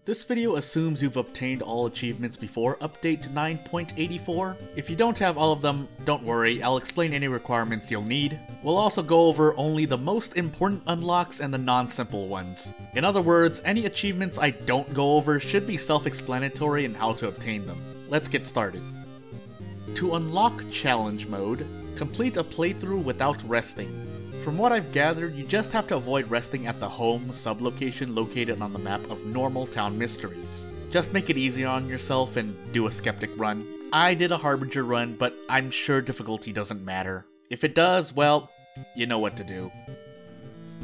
This video assumes you've obtained all achievements before update 9.84. If you don't have all of them, don't worry, I'll explain any requirements you'll need. We'll also go over only the most important unlocks and the non-simple ones. In other words, any achievements I don't go over should be self-explanatory in how to obtain them. Let's get started. To unlock challenge mode, complete a playthrough without resting. From what I've gathered, you just have to avoid resting at the home sublocation located on the map of normal town mysteries. Just make it easier on yourself and do a skeptic run. I did a Harbinger run, but I'm sure difficulty doesn't matter. If it does, well, you know what to do.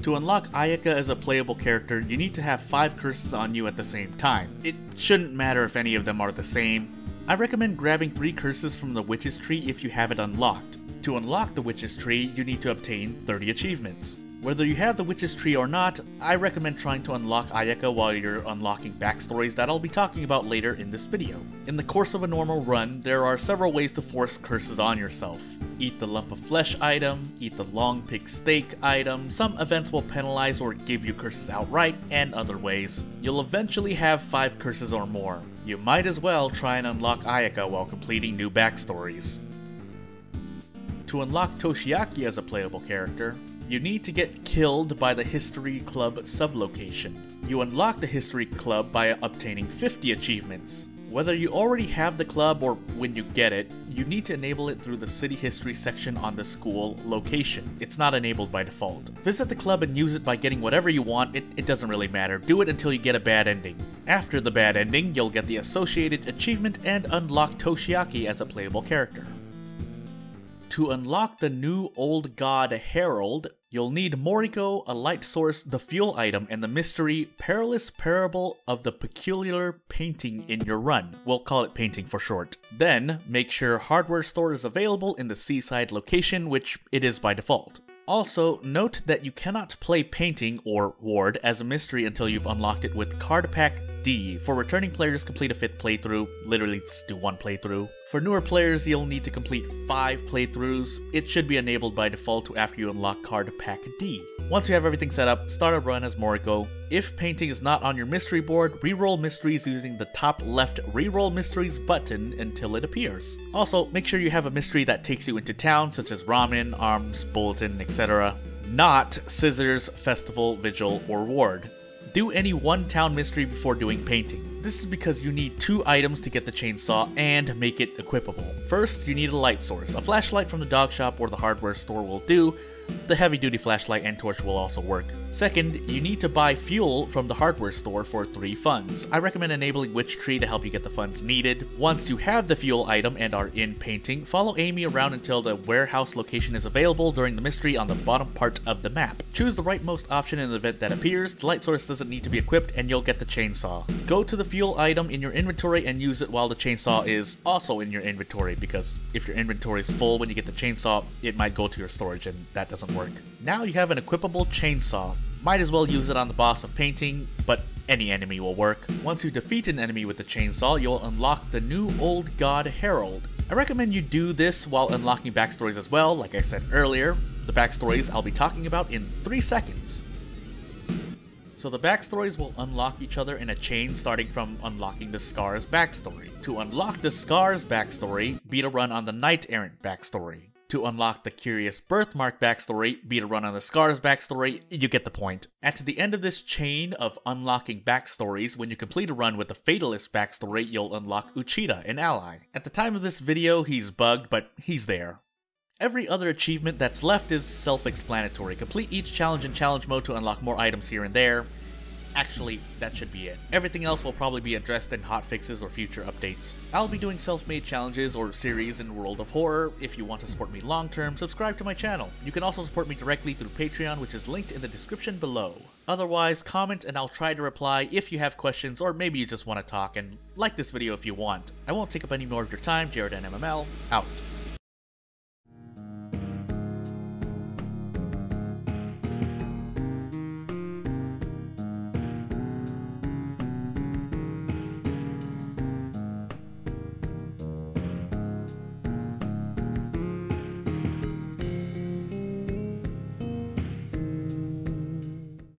To unlock Ayaka as a playable character, you need to have 5 curses on you at the same time. It shouldn't matter if any of them are the same. I recommend grabbing 3 curses from the Witch's Tree if you have it unlocked. To unlock the Witch's Tree, you need to obtain 30 achievements. Whether you have the Witch's Tree or not, I recommend trying to unlock Ayaka while you're unlocking backstories that I'll be talking about later in this video. In the course of a normal run, there are several ways to force curses on yourself. Eat the lump of flesh item, eat the long pig steak item, some events will penalize or give you curses outright, and other ways. You'll eventually have 5 curses or more. You might as well try and unlock Ayaka while completing new backstories. To unlock Toshiaki as a playable character, you need to get killed by the History Club sublocation. You unlock the History Club by obtaining 50 achievements. Whether you already have the club or when you get it, you need to enable it through the City History section on the school location. It's not enabled by default. Visit the club and use it by getting whatever you want, it doesn't really matter. Do it until you get a bad ending. After the bad ending, you'll get the associated achievement and unlock Toshiaki as a playable character. To unlock the new old god Herald, you'll need Moriko, a light source, the fuel item, and the mystery Perilous Parable of the Peculiar Painting in your run. We'll call it painting for short. Then, make sure hardware store is available in the seaside location, which it is by default. Also, note that you cannot play Painting, or Ward, as a mystery until you've unlocked it with Card Pack D. For returning players, complete a 5th playthrough. Literally, just do 1 playthrough. For newer players, you'll need to complete 5 playthroughs. It should be enabled by default after you unlock Card Pack D. Once you have everything set up, start a run as Moriko. If Painting is not on your mystery board, reroll mysteries using the top left Reroll Mysteries button until it appears. Also, make sure you have a mystery that takes you into town, such as Ramen, Arms, Bulletin, etc. Not Scissors, Festival, Vigil, or Ward. Do any one town mystery before doing Painting. This is because you need 2 items to get the chainsaw and make it equipable. First, you need a light source. A flashlight from the dog shop or the hardware store will do. The heavy-duty flashlight and torch will also work. Second, you need to buy fuel from the hardware store for 3 funds. I recommend enabling Witch Tree to help you get the funds needed. Once you have the fuel item and are in Painting, follow Amy around until the warehouse location is available during the mystery on the bottom part of the map. Choose the rightmost option in the event that appears. The light source doesn't need to be equipped and you'll get the chainsaw. Go to the fuel item in your inventory and use it while the chainsaw is also in your inventory, because if your inventory is full when you get the chainsaw, it might go to your storage and that doesn't work. Now you have an equipable chainsaw. Might as well use it on the boss of Painting, but any enemy will work. Once you defeat an enemy with the chainsaw, you'll unlock the new old god Herald. I recommend you do this while unlocking backstories as well, like I said earlier. The backstories I'll be talking about in 3 seconds. So the backstories will unlock each other in a chain, starting from unlocking the Scar's backstory. To unlock the Scar's backstory, beat a run on the Knight Errant backstory. To unlock the Curious Birthmark backstory, beat a run on the Scar's backstory, you get the point. At the end of this chain of unlocking backstories, when you complete a run with the Fatalist backstory, you'll unlock Uchida, an ally. At the time of this video, he's bugged, but he's there. Every other achievement that's left is self-explanatory. Complete each challenge in challenge mode to unlock more items here and there. Actually, that should be it. Everything else will probably be addressed in hotfixes or future updates. I'll be doing self-made challenges or series in World of Horror. If you want to support me long-term, subscribe to my channel. You can also support me directly through Patreon, which is linked in the description below. Otherwise, comment and I'll try to reply if you have questions, or maybe you just want to talk, and like this video if you want. I won't take up any more of your time. Jared NMML, out.